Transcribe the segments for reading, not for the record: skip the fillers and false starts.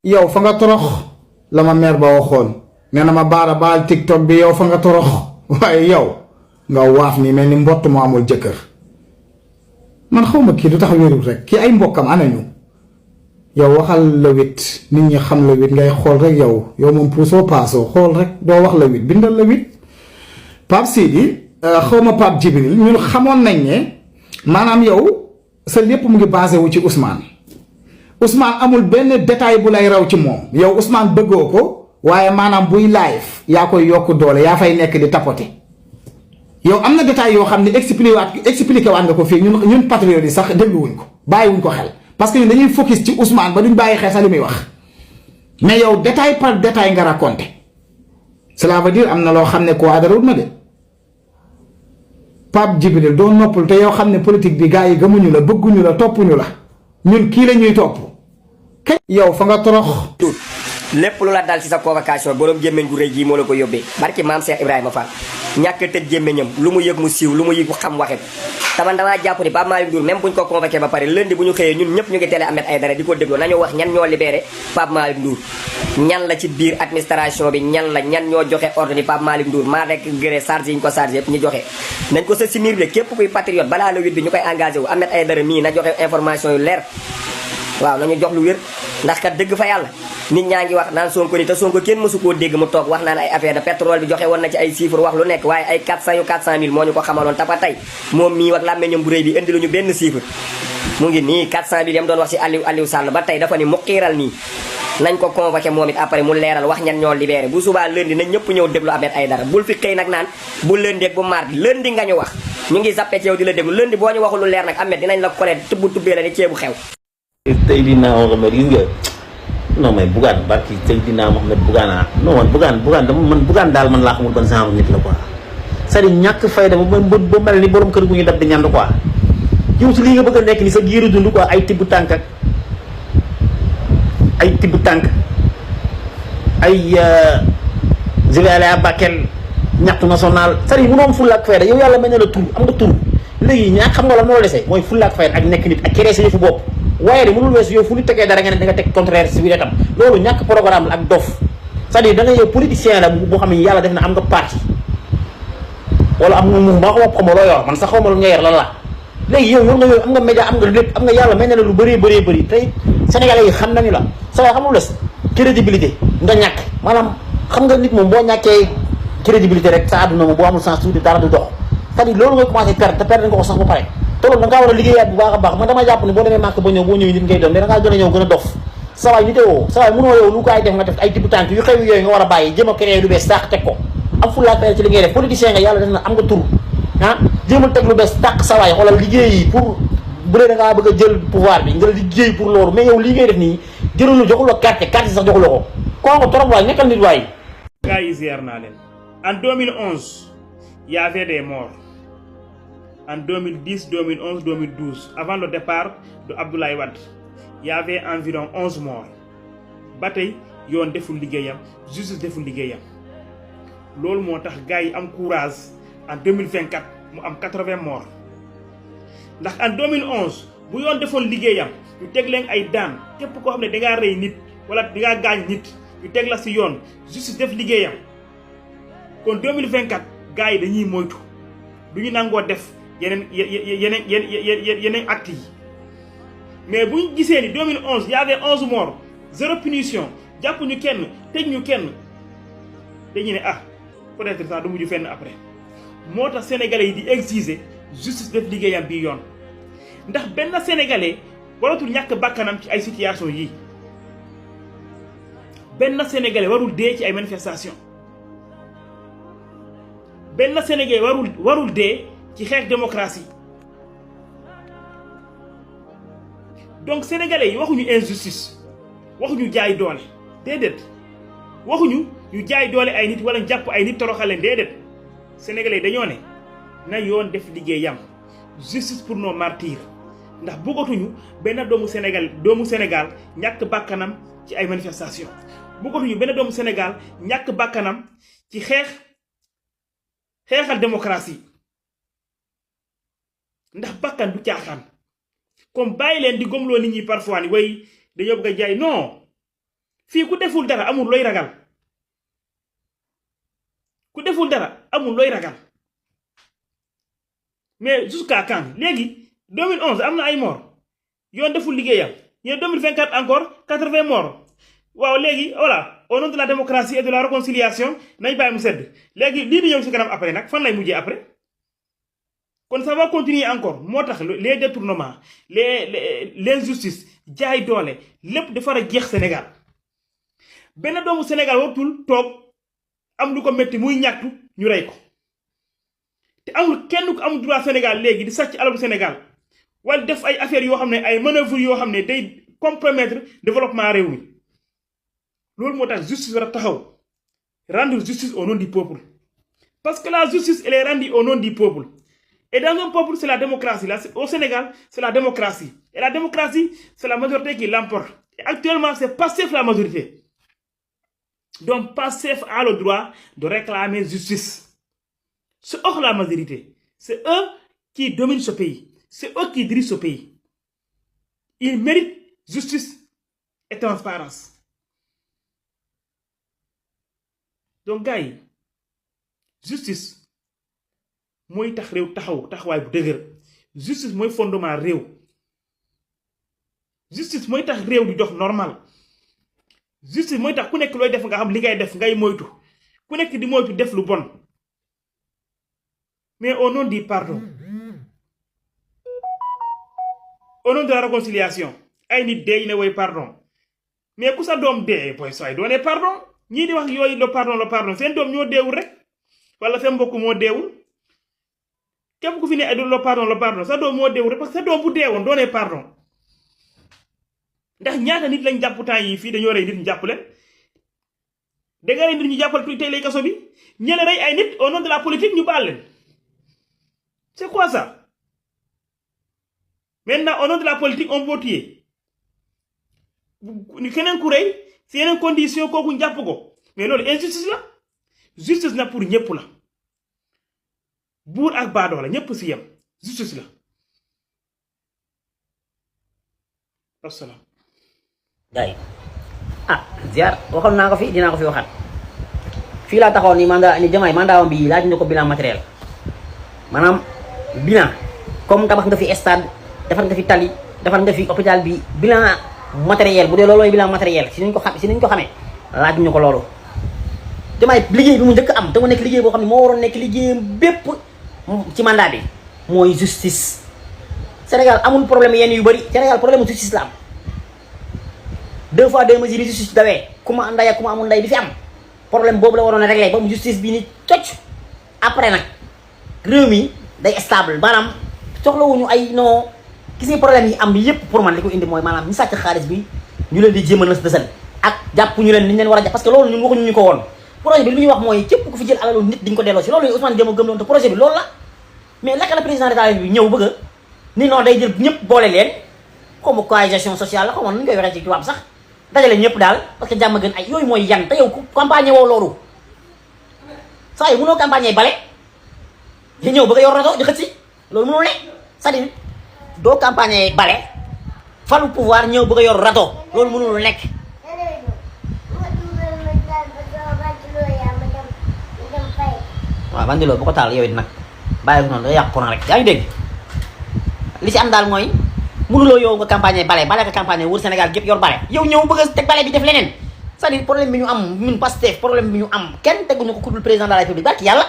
yow fa nga torox la ma mère ba waxoon nee na ma baara baal TikTok bi yow fa nga torox waaye yow nga waaf ni mel ni mbott mu amul jëkkër man xaw ma kii du tax wérul rek kii ay mbokkam anañu yow waxal la wit nit ñi xam la wit ngay xool rek yow moom puusoo paasoo xool rek doo wax la wit bindal la wit Pape Sidi xaw ma Pape Djibril ñun xamoon nañ ne maanaam yow sa lépp mu ngi basé wu ci Ousmane amul benn détail bu lay raw ci moom yow Ousmane bëggoo ko waaye maanaam buy live yaa koy yokk doole yaa fay nekk di tapoter yow am na détail yoo xam ne expliqué waat nga ko fii ñun patriotes yi sax dégluwuñ ko bàyyiwuñ ko xel parce que ñun dañuy focus ci Ousmane ba duñ bàyyi xel sax li muy wax mais yow détail par détail nga raconté cela veut dire am na loo xam ne ko aadarawut na de Pape Djibril doo noppal te yow xam ne politique bi gars yi gëmuñu la bëgguñu la toppuñu la ñun kii la ñuy topp yow fa nga torox lépp lu la dal ci sa convocation borom gémmiñ gu rëy gii moo la ko yóbbee barki maam Cheikh Ibrahima Fall ñàkk tëj gémmiñam lu mu yëg mu siiw lu mu yëg xam waxet taman damaa jàpp ni Pape Malick Ndour même buñ ko convoqué ba pare lundi bu ñu xëyee ñun ñëpp ñu ngi télé Ahmed Aïdara di ko déglu nañu wax ñan ñoo libéré Pape Malick Ndour ñan la ci biir administration bi ñan ñoo joxe ordre ni Pape Malick Ndour maa rek gré charge yi ñu ko chargé yëpp ñu joxe nañ ko sa simir bi képp kuy patriote balaa le 8 bi ñu koy engagé wu Ahmed Aïdara mii na joxe information yu leer waaw nañu jox lu wér ndax kat dëgg fa yàlla nit ñaa ngi wax naan Sonko ni te Sonko kenn mësu koo dégg mu toog wax naan ay affaire de pétrole bi joxe woon na ci ay chiffres wax lu nekk waaye ay 400 mille moo ñu ko xamaloon tapa tey moom mii wax làmmeñam bu rëy bi indi lu ñu benn chiffre mu ngi nii 400 mille yam doon wax ci Aliou Sall ba tey dafa ni mu xiiral nii nañ ko convoqué moom it après mu leeral wax ñan ñoo libéré bu subaa lundi nañ ñëpp ñëw déglu Ahmed Aïdara bul fi xëy nag naan bu lundi ak bu mardi lundi nga ñu wax ñu ngi zappé ci yow di la déglu lundi boo ñu waxul lu leer nag Ahmed dinañ la collé tubbee la ni ceebu xew Seydina Mohamed gis nga non mais Bougane barki Seydina Mohamed Bougane non man Bougane daal man laa xamul ban genre nit la quoi c'est-à-dire ñàkk fayda ba mel ni borom kër gu ñu dab di ñand quoi yow si lii nga bëgg a nekk ni sa giiru dund quoi ay tibb tànk ak je vais aller à Bakel ñaxtu national c'est-à-dire mënoo am fulla ak fayda yow yàlla mel ne la tur am nga tur léegi ñaak xam nga la moo la dese mooy fulla ak fayda ak nekk nit ak créer sa yëfu bopp waaye de mënul weesu yow fu ñu tegee dara nga ne da nga teg contraire si biir itam loolu ñàkk programme la ak dof c'est-à-dire da nga yow politicien la boo xam ne yàlla def na am nga parti wala am nga mouvement xaw ma loo yor man sax xaw ma lu nga yor lan la léegi yow nga yow am nga média am nga lépp am nga yàlla mel na lu bëree tey sénégalais yi xam nañu la sa waay xamul les crédibilité nga ñàkk maanaam xam nga nit moom boo ñàkkee crédibilité rek sa àdduna moom boo amul sens tuuti dara du dox c'est-à-dire loolu ngay commencé perdre te perdre nga ko sax ba pare te loolu da ngaa war a liggéeyaat bu baax a baax man dama jàpp ne boo demee màkk ba ñëw boo ñëwee nit ngay doon mais da ngaa gën a ñëw gën a dof sa waay nitewoo sa waay mënoo yow lu ko ay def nga def ay tibb tànk yu xew yooyu nga war a bàyyi jëm a créer lu bees tàq teg ko am fulla ak ci li ngay def politicien nga yàlla def na am nga tur jéemal teg lu bees tàq sa waay xoolal liggéey yi pour bu dee da ngaa bëgg a jël pouvoir bi nga liggéey pour loolu mais yow lii ngay def nii jëlul joxul la carte sax joxul la ko kooku trop waay nekkal nit waay gars yi ziar naa leen en 2011 il y avait des morts en 2010, 2011, 2012, avant le départ de Abdoulaye Wade, il y avait environ 11 morts. Bataille, yon deful ligéyam, justice deful ligéyam. Lol motax gaay am courage en 2024 mu am 80 morts. Ndax en 2011 bu yon deful ligéyam, ñu tégg leen ay daan, képp ko xamné da nga rey nit wala da nga gañ nit, ñu tégg la ci yoon, justice def ligéyam. Kon 2024 gaay dañuy moytu. Duñu nango def yeneen actes yi mais bu ñu gisee ni 2011 il y avait 11 morts zéro punition jàpp ñu kenn tëj ñu kenn dañu ne ah peut-être ça du mujj fenn après moo tax sénégalais yi di exiger justice def liggéeyam bii yoon ndax benn sénégalais waratul ñàkk bakkanam ci ay situation yii benn sénégalais warul dee ci ay manifestation benn sénégalais warul dee ci xeex démocratie donc sénégalais yi waxuñu injustice waxuñu jaay doole déedéet waxuñu ñu jaay doole ay nit wala jàpp ay nit toroxal leen déedéet sénégalais yi dañoo ne na yoon def liggéeyam justice pour nos martyrs ndax bëggatuñu benn doomu Sénégal ñàkk bàkkanam ci ay manifestation bëggatuñu benn doomu Sénégal ñàkk bàkkanam ci xeexal démocratie ndax bakkan du caaxaan comme bàyyi leen di gomloo nit ñi parfois ni way dañoo bëgg a jaay non fii ku deful dara amul looy ragal ku deful dara amul looy ragal mais jusqu'à quand léegi 2011 am na ay mort yoon deful liggéeyam yéen 2024 encore 80 morts waaw léegi voilà au nom de la démocratie et de la réconciliation nañ bàyyi mu sedd léegi lii di ñëw si kanam après nag fan lay mujjee après kon ça va continuer encore moo tax les détournements l'injustice jaay doole lépp dafa war a jeex Sénégal benn doomu Sénégal wartul toog am lu ko métti muy ñàktu ñu rey ko te amul kenn ku amul droit Sénégal léegi di sàcc alalu Sénégal wala def ay affaires yoo xam ne ay manœuvres yoo xam ne day compromettre développement réew mi loolu moo tax justice war a taxaw rendre justice au nom du peuple parce que la justice elle est rendue au nom du peuple et dans un peuple c'est la démocratie là au Sénégal c'est la démocratie et la démocratie c'est la majorité qui l'emporte et actuellement c'est Pastef la majorité donc Pastef a le droit de réclamer justice c'est eux la majorité c'est eux qui dominent ce pays c'est eux qui dirigent ce pays ils méritent justice et transparence donc gars yi justice mooy tax réew taxawaay bu dëgër justice mooy fondement réew justice mooy tax réew di dox normal justice mooy tax ku nekk looy def nga xam li ngay def ngay moytu ku nekk di moytu def lu bon mais au nom du pardon au nom de la réconciliation ay nit dee ne woy pardon mais ku sa doom dee boy sooy doonee pardon ñii di wax yooyu le pardon seen doom ñoo deewul rek wala seen mbokk moo deewul képp ku fi ne ay le pardon sa doom moo deewul rek parce que sa doom bu deewoon doonee pardon ndax ñaata nit lañ jàpp temps yi fii dañoo rey nit ñu jàpp leen da nga rey nit ñu jàppale tey lay kaso bi ñeneen rey ay nit au nom de la politique ñu baal leen c'est quoi ça maintenant au nom de la politique on peut tuer keneen ku rey si yeneen condition kooku njàpp ko mais loolu injustice la justice na pour ñëpp la buur ak baadoo la ñëpp si yem justice la asalaam gars yi ziar waxoon naa ko fi dinaa ko fi waxaat fii laa taxawoon ni mandat ni Diomaye mandatam bi laaj na ko bilan matériel maanaam bilan comme tabax nga fi stade defar nga fi tali defar nga fi hôpital bi bilan matériel bu dee loolooy bilan matériel si niñ ko xamee laaj ñu ko loolu Diomaye liggéey bi mu njëkk am te mu nekk liggéey boo xam ne moo waroon nekk liggéeyam bépp ci mandat bi mooy justice Sénégal amul problème yenn yu bëri Sénégal problème justice la am 2 fois 2 mesures yi justice dawee ku ma nday ak ku ma amul nday bi fi am problème boobu la waroon a réglé ba mu justice bi ni tocc après nag réew mi day stable maanaam soxlawuñu ay non gis nga problème yi am bi yépp pour man li ko indi mooy maanaam ñu sàcc xaalis bi ñu leen di jéem a nës dësal ak jàpp ñu leen ni ñu leen war a jàpp parce que loolu ñun waxuñu ñu ko woon projet bi li ñuy wax mooy képp ku fi jël alalu nit di nga ko delloo si loolu Ousmane Dioma gëm loon te projet bi loolu la mais naka la président de la République bi ñëw bëgg a ni non day jël ñëpp boole leen comme cohésion sociale la xamoon nu ñu koy waxee ci tubaab sax dajale ñëpp daal parce que jàmm gën ay yooyu mooy yan te yow campagne woo loolu saa yu mënoo campagne bale di ñëw bëgg a yor rato di xët si loolu mënul ne c'est-à-dire doo campagne bale falu pouvoir ñëw bëgg a yor rato loolu mënul nekk waaw bandiloo bu ko taal yow it nag bàyyi ko noonu da yàq courant rek yaa ngi dégg li ci am daal mooy mënuloo yow nga campagne bale nga campagne wër Sénégal gépp yor bale yow ñëw bëgg a teg bale bi def leneen c'est-à-dire problème bi ñu am ñun Pastef problème bi ñu am kenn teguñu ko ku dul président de la République barki yàlla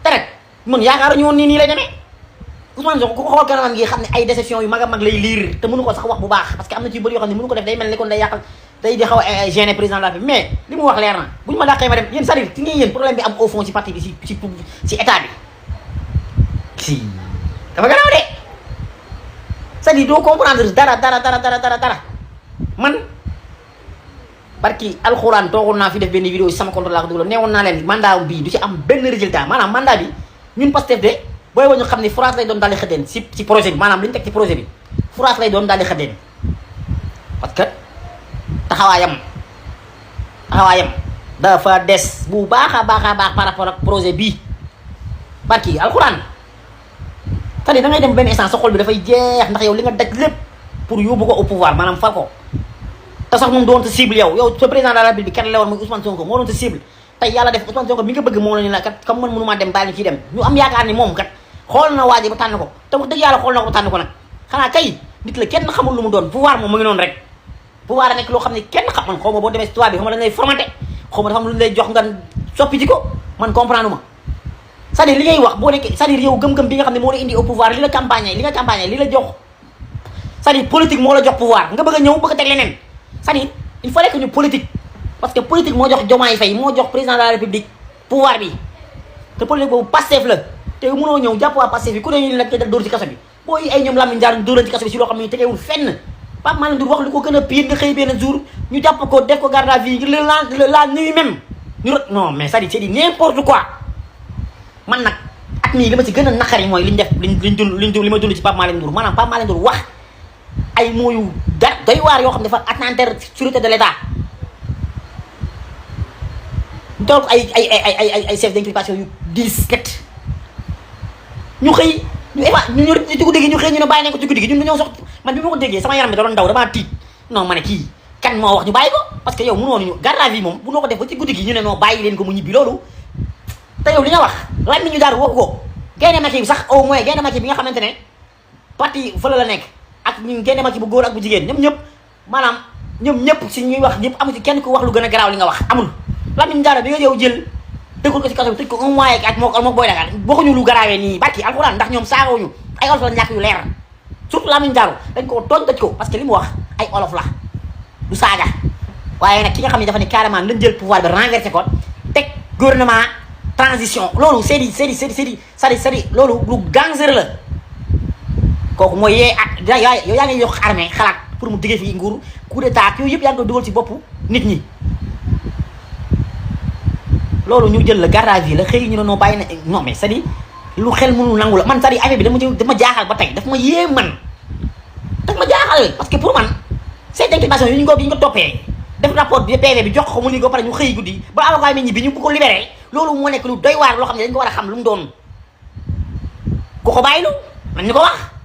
te rek mun yaakaaruñu woon nii lay demee Ousmane Sonko ku ko xool kanamam gi xam ne ay déception yu mag a mag lay liir te mënu ko sax wax bu baax parce que am na ci yu bëri yoo xam ne mënu ko def day mel ni kon day yàqal day di xaw a gêner président de la République mais li mu wax leer na bu ñu ma dàqee ma dem yéen c'est-à-dire ci ngeen yéen problème bi am au fond ci parti bi ci état bi si dafa gannaaw de c'est-à-dire doo comprendre dara man barki alxuraan toogoon naa fi def benn vidéo sama compte laa ko dugaloon neewoon naa leen mandat bii du ci am benn résultat maanaam mandat bi ñun Pastef de booy wañu xam ne France lay doon daal di xëddeen ci projet bi maanaam li ñu teg ci projet bi France lay doon daal di xëddeen parce que taxawaayam dafa des bu baax a baax par rapport ak projet bii barki alxuraan c'est-à-dire da ngay dem benn instant sa xol bi dafay jeex ndax yow li nga daj lépp pour yóbbu ko au pouvoir maanaam fal ko te sax moom doon sa cible yow sa président de la République kenn la woon muy Ousmane Sonko moo doon sa cible tey yàlla def Ousmane Sonko mi nga bëgg moom la ñu la kat comme man mënumaa dem bàyyi kii dem ñu am yaakaar ni moom kat xool na waa ji ba tànn ko te wax dëgg yàlla xool na ko ba tànn ko nag xanaa kay nit la kenn xamul lu mu doon pouvoir moom mu ngi noonu rek pouvoir a nekk loo xam ne kenn xam man xaw ma boo demee si tubaab bi xaw ma dañ lay formaté xaw ma dafa am lu ñu lay jox nga soppi ji ko man comprendre ma c'est-à-dire li ngay wax boo nekkee c'est-à-dire yow gëm-gëm bi nga xam ne moo la indi au pouvoir li la campagne li nga campagne li la jox c'est-à-dire politique moo la jox pouvoir nga bëgg a ñëw bëgg a teg leneen c'est-à-dire il fallait que ñu politique parce que politique moo jox Diomaye Faye moo jox président de la République pouvoir bi te politique boobu Pastef la te mënoo ñëw jàpp waa Pastef bi ku ne ñu la dóor ci kaso bi booy ay ñoom Lamine Ndiaye dóoran ci kaso bi si loo xam ne ñu tegeewul fenn Pape Malick Ndour wax lu ko gën a pire nga xëy benn jour ñu jàpp ko def ko garde à vue la nuit même ñu non mais c'est-à-dire c'est n'importe quoi man nag at mii li ma ci gën a naqari mooy liñ def li ma dund ci Pape Malick Ndour maanaam Pape Malick Ndour wax ay mooyu doy waar yoo xam ne dafa attenter sûreté de l'État ñu toog ay chef d'inculpation yu 10 ket ñu xëy ñu ci guddi gi ñu xëy ñu ne bàyyi nañ ko ci guddi gi ñun dañoo sox man bi ma ko déggee sama yaram bi da doon daw damaa tiit non ma ne kii kan moo wax ñu bàyyi ko parce que yow mënoo ñu garde à vue moom bu noo ko def ba ci guddi gi ñu ne noo bàyyi leen ko mu ñibbi loolu te yow li nga wax lan mi ñu daal waxu ko Gaynde Macky bi sax au moins Gaynde Macky bi nga xamante ne parti fële la nekk ak ñu Gaynde Macky bu góor ak bu jigéen ñëpp maanaam ñoom ñëpp si ñuy wax ñëpp amu ci kenn ku wax lu gën a garaaw li nga wax amul Lamine Diallo bi nga yow jël dëggul ko ci kaso bi tëj ko un mois ak moo booy Dakar waxuñu lu garaawee nii barki alxuraan ndax ñoom saagawuñu ay olof la ñàkk yu leer surtout Lamine Diallo dañ ko tooñ tëj ko parce que li mu wax ay olof la du saaga waaye nag ki nga xam ne dafa ne carrément lañ jël pouvoir bi renversé ko teg gouvernement transition loolu c'est loolu lu gangster la kooku mooy yee ak yow yaa ngi yokk armée xalaat pour mu diggee fii nguur coup d'état yooyu yëpp yaa ngi ko dugal ci boppu nit ñi loolu ñu jël la garde à vue la xëy ñu ne noo bàyyi na non mais c'est-à-dire lu xel mënul nangu la man c'est-à-dire affaire bi dama jaaxal ba tey daf ma yéem man daf ma jaaxal parce que pour man cette inculpation yi ñu ko toppee def rapport bi PV bi jox ko mu ni ko pare ñu xëy guddi ba avocat mi ñibbi ñu bu ko libéré loolu moo nekk lu doy waar loo xam ne dañ ko war a xam lu mu doon ku ko bàyyi lu nañ ñu ko wax